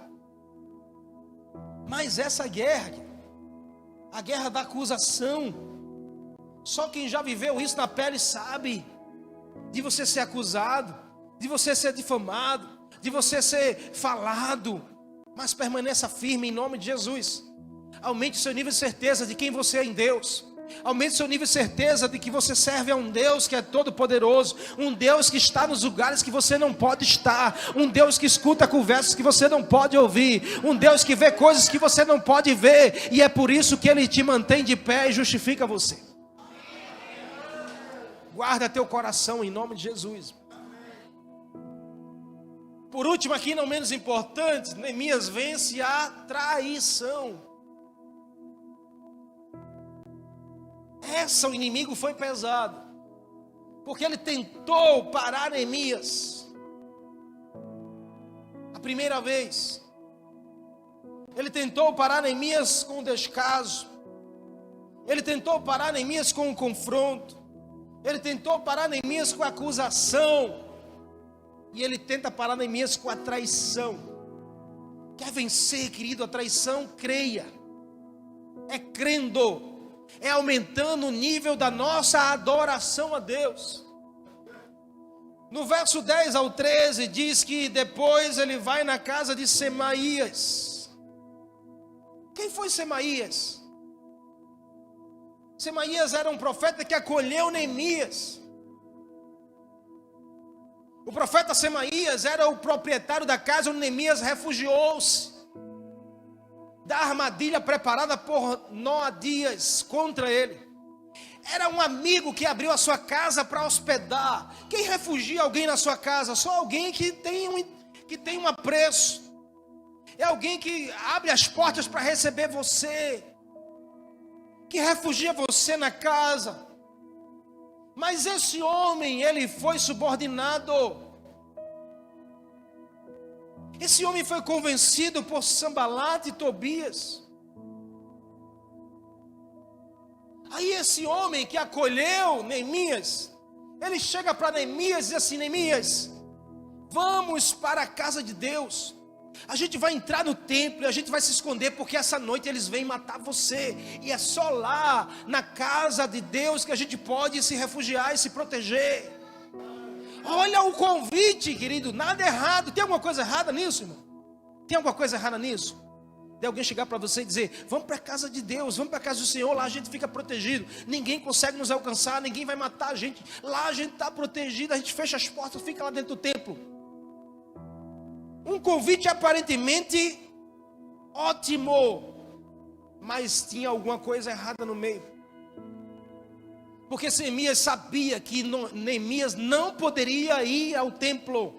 mais essa guerra, a guerra da acusação. Só quem já viveu isso na pele sabe de você ser acusado, de você ser difamado, de você ser falado, mas permaneça firme em nome de Jesus. Aumente o seu nível de certeza de quem você é em Deus. Aumente o seu nível de certeza de que você serve a um Deus que é todo poderoso, um Deus que está nos lugares que você não pode estar, um Deus que escuta conversas que você não pode ouvir, um Deus que vê coisas que você não pode ver, e é por isso que Ele te mantém de pé e justifica você. Guarda teu coração em nome de Jesus. Por último, aqui não menos importante, Neemias vence a traição. O inimigo foi pesado, porque ele tentou parar Neemias. A primeira vez, ele tentou parar Neemias com o descaso. Ele tentou parar Neemias com o confronto. Ele tentou parar Neemias com a acusação. E ele tenta parar Neemias com a traição. Quer vencer, querido, a traição? Creia. é crendo, é aumentando o nível da nossa adoração a Deus. No verso 10 ao 13 diz que depois ele vai na casa de Semaías. Quem foi Semaías? Semaías era um profeta que acolheu Neemias. O profeta Semaías era o proprietário da casa onde Neemias refugiou-se da armadilha preparada por Noadias contra ele. Era um amigo que abriu a sua casa para hospedar. Quem refugia alguém na sua casa? Só alguém que tem um apreço. É alguém que abre as portas para receber você, que refugia você na casa. Mas esse homem, ele foi subordinado. Esse homem foi convencido por Sanbalate e Tobias. Aí esse homem que acolheu Neemias, ele chega para Neemias e diz assim: Neemias, vamos para a casa de Deus. A gente vai entrar no templo e a gente vai se esconder, porque essa noite eles vêm matar você. E é só lá, na casa de Deus, que a gente pode se refugiar e se proteger. Olha o convite, querido, nada errado. Tem alguma coisa errada nisso, irmão? Tem alguma coisa errada nisso? De alguém chegar para você e dizer: vamos para a casa de Deus, vamos para a casa do Senhor, lá a gente fica protegido, ninguém consegue nos alcançar, ninguém vai matar a gente, lá a gente está protegido, a gente fecha as portas, fica lá dentro do templo. Um convite aparentemente ótimo, mas tinha alguma coisa errada no meio. Porque Neemias sabia que Neemias não poderia ir ao templo,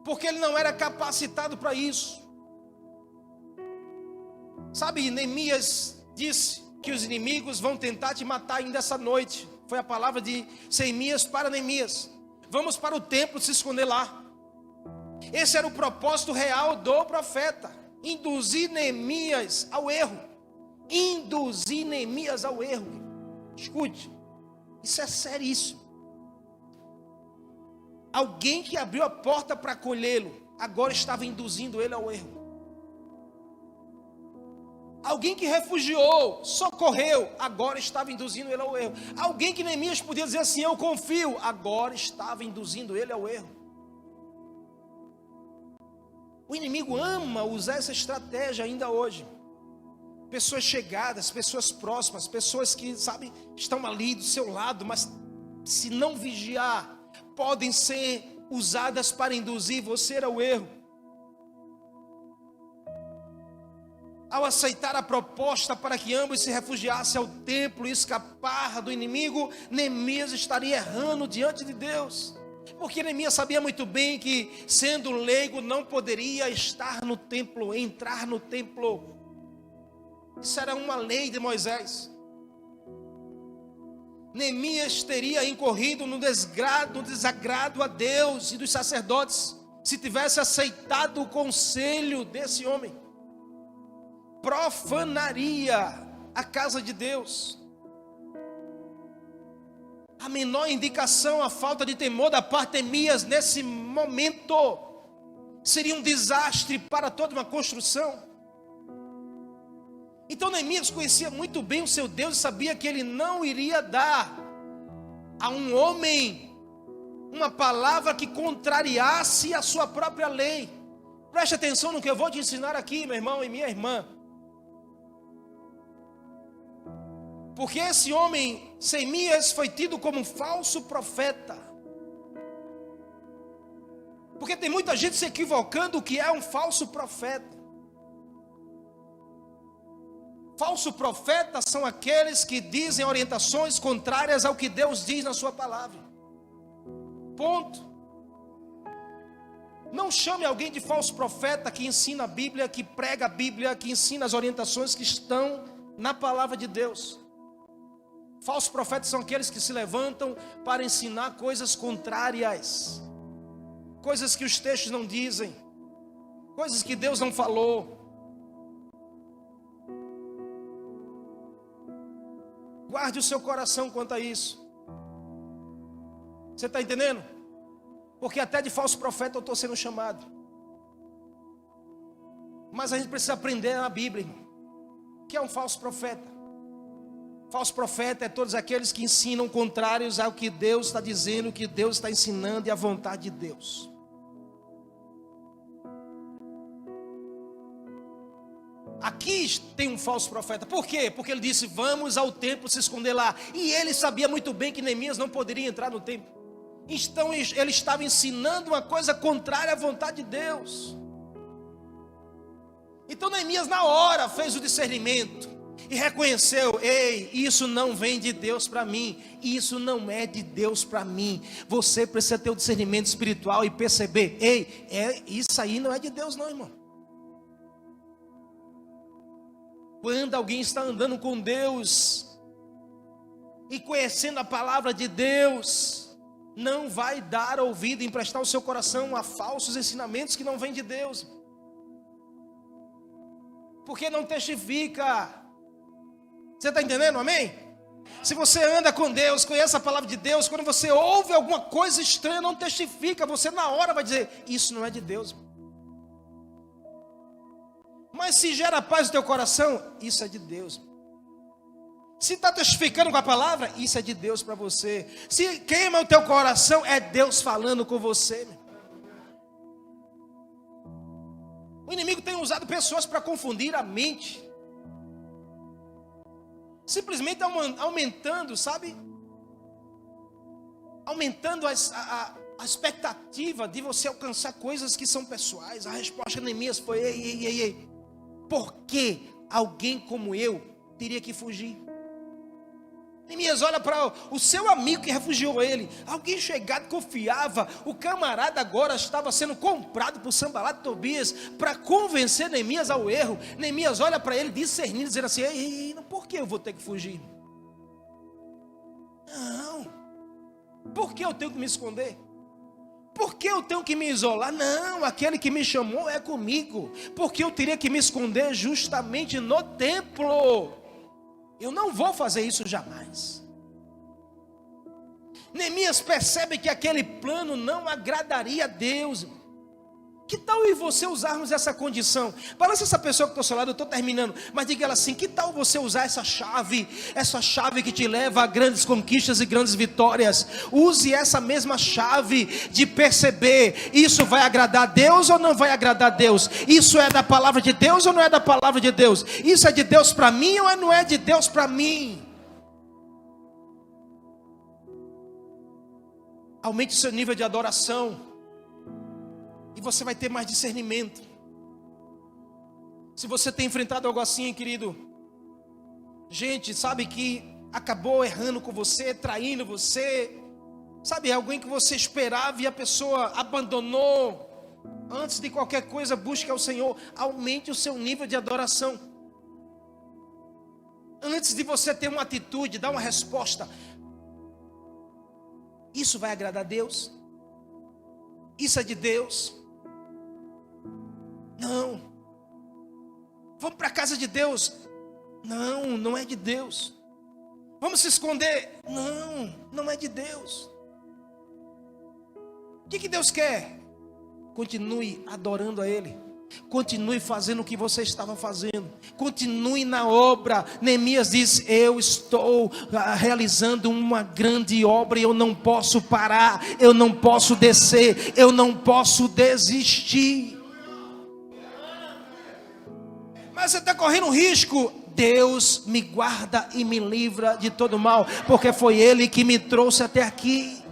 porque ele não era capacitado para isso. Sabe, Neemias disse que os inimigos vão tentar te matar ainda essa noite. Foi a palavra de Neemias para Neemias: vamos para o templo se esconder lá. Esse era o propósito real do profeta: induzir Neemias ao erro. Induzir Neemias ao erro. Escute, isso é seríssimo. Alguém que abriu a porta para acolhê-lo, agora estava induzindo ele ao erro. Alguém que refugiou, socorreu, agora estava induzindo ele ao erro. Alguém que Neemias podia dizer assim: eu confio, agora estava induzindo ele ao erro. O inimigo ama usar essa estratégia ainda hoje. Pessoas chegadas, pessoas próximas, pessoas que, sabe, estão ali do seu lado, mas se não vigiar, podem ser usadas para induzir você ao erro. Ao aceitar a proposta para que ambos se refugiassem ao templo e escapar do inimigo, Neemias estaria errando diante de Deus. Porque Neemias sabia muito bem que, sendo leigo, não poderia estar no templo, entrar no templo. Isso era uma lei de Moisés. Neemias teria incorrido no desagrado a Deus e dos sacerdotes, se tivesse aceitado o conselho desse homem. Profanaria a casa de Deus. A menor indicação, a falta de temor da parte de Neemias nesse momento seria um desastre para toda uma construção. Então Neemias conhecia muito bem o seu Deus e sabia que ele não iria dar a um homem uma palavra que contrariasse a sua própria lei. Preste atenção no que eu vou te ensinar aqui, meu irmão e minha irmã. Porque esse homem, Neemias, foi tido como um falso profeta. Porque tem muita gente se equivocando o que é um falso profeta. Falso profeta são aqueles que dizem orientações contrárias ao que Deus diz na sua palavra. Ponto. Não chame alguém de falso profeta que ensina a Bíblia, que prega a Bíblia, que ensina as orientações que estão na palavra de Deus. Falsos profetas são aqueles que se levantam para ensinar coisas contrárias, coisas que os textos não dizem, coisas que Deus não falou. Guarde o seu coração quanto a isso. Você está entendendo? Porque até de falso profeta eu estou sendo chamado. Mas a gente precisa aprender na Bíblia, irmão, que é um falso profeta? Falso profeta é todos aqueles que ensinam contrários ao que Deus está dizendo, o que Deus está ensinando e a vontade de Deus. Aqui tem um falso profeta. Por quê? Porque ele disse: vamos ao templo se esconder lá. E ele sabia muito bem que Neemias não poderia entrar no templo. Então ele estava ensinando uma coisa contrária à vontade de Deus. Então Neemias na hora fez o discernimento e reconheceu: ei, isso não vem de Deus para mim, isso não é de Deus para mim. Você precisa ter o discernimento espiritual e perceber: ei, isso aí não é de Deus não, irmão. Quando alguém está andando com Deus e conhecendo a palavra de Deus, não vai dar ouvido, emprestar o seu coração a falsos ensinamentos que não vêm de Deus, porque não testifica. Você está entendendo, amém? Se você anda com Deus, conhece a palavra de Deus, quando você ouve alguma coisa estranha, não testifica, você na hora vai dizer: isso não é de Deus. Mas se gera paz no teu coração, isso é de Deus. Se está testificando com a palavra, isso é de Deus para você. Se queima o teu coração, é Deus falando com você. O inimigo tem usado pessoas para confundir a mente, simplesmente aumentando, sabe? Aumentando a expectativa de você alcançar coisas que são pessoais. A resposta de Neemias foi: ei. Por que alguém como eu teria que fugir? Neemias olha para o seu amigo que refugiou ele, alguém chegado, confiava. O camarada agora estava sendo comprado por Sanbalat e Tobias para convencer Neemias ao erro. Neemias olha para ele discernindo, dizendo assim: ei, por que eu vou ter que fugir? Não. Por que eu tenho que me esconder? Por que eu tenho que me isolar? Não, aquele que me chamou é comigo. Porque eu teria que me esconder justamente no templo? Eu não vou fazer isso jamais. Neemias percebe que aquele plano não agradaria a Deus. Que tal eu e você usarmos essa condição? Balança essa pessoa que está ao seu lado, eu estou terminando, mas diga ela assim: que tal você usar essa chave que te leva a grandes conquistas e grandes vitórias? Use essa mesma chave de perceber: isso vai agradar a Deus ou não vai agradar a Deus? Isso é da palavra de Deus ou não é da palavra de Deus? Isso é de Deus para mim ou não é de Deus para mim? Aumente o seu nível de adoração e você vai ter mais discernimento. Se você tem enfrentado algo assim, querido, gente, sabe, que acabou errando com você, traindo você, sabe, alguém que você esperava e a pessoa abandonou, antes de qualquer coisa, busque ao Senhor. Aumente o seu nível de adoração. Antes de você ter uma atitude, dar uma resposta: isso vai agradar a Deus? Isso é de Deus? Não. Vamos para a casa de Deus? Não, não é de Deus. Vamos se esconder? Não, não é de Deus. O que Deus quer? Continue adorando a Ele. Continue fazendo o que você estava fazendo. Continue na obra. Neemias diz: eu estou realizando uma grande obra e eu não posso parar, eu não posso descer, eu não posso desistir. Mas você está correndo risco. Deus me guarda e me livra de todo mal, porque foi Ele que me trouxe até aqui.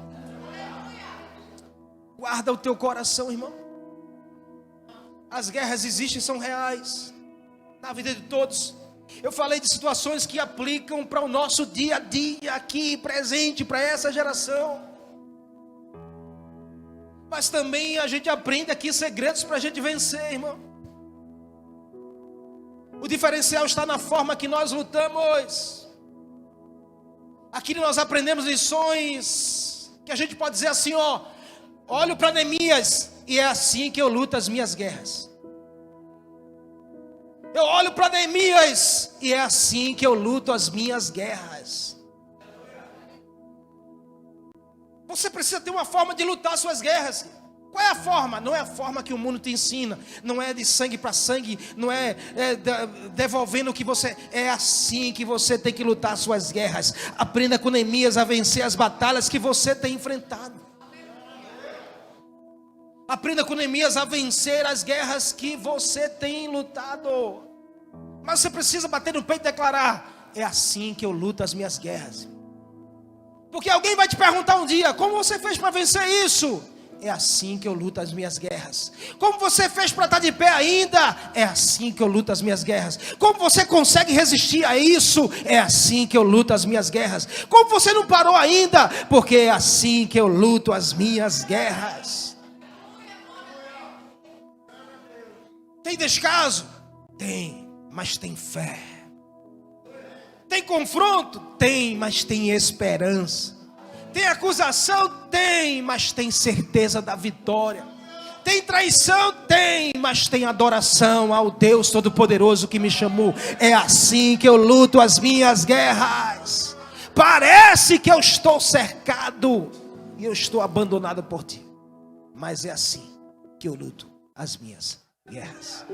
Guarda o teu coração, irmão. As guerras existem, são reais na vida de todos. Eu falei de situações que aplicam para o nosso dia a dia aqui presente, para essa geração. Mas também a gente aprende aqui segredos para a gente vencer, irmão. O diferencial está na forma que nós lutamos. Aqui nós aprendemos lições que a gente pode dizer assim: olho para Neemias e é assim que eu luto as minhas guerras. Eu olho para Neemias e é assim que eu luto as minhas guerras. Você precisa ter uma forma de lutar suas guerras. Qual é a forma? Não é a forma que o mundo te ensina. Não é de sangue para sangue. Não é devolvendo o que você... É assim que você tem que lutar as suas guerras. Aprenda com Neemias a vencer as batalhas que você tem enfrentado. Aprenda com Neemias a vencer as guerras que você tem lutado. Mas você precisa bater no peito e declarar: é assim que eu luto as minhas guerras. Porque alguém vai te perguntar um dia: como você fez para vencer isso? É assim que eu luto as minhas guerras. Como você fez para estar de pé ainda? É assim que eu luto as minhas guerras. Como você consegue resistir a isso? É assim que eu luto as minhas guerras. Como você não parou ainda? Porque é assim que eu luto as minhas guerras. Tem descaso? Tem, mas tem fé. Tem confronto? Tem, mas tem esperança. Tem acusação? Tem, mas tem certeza da vitória. Tem traição? Tem, mas tem adoração ao Deus Todo-Poderoso que me chamou. É assim que eu luto as minhas guerras. Parece que eu estou cercado e eu estou abandonado por ti, mas é assim que eu luto as minhas guerras.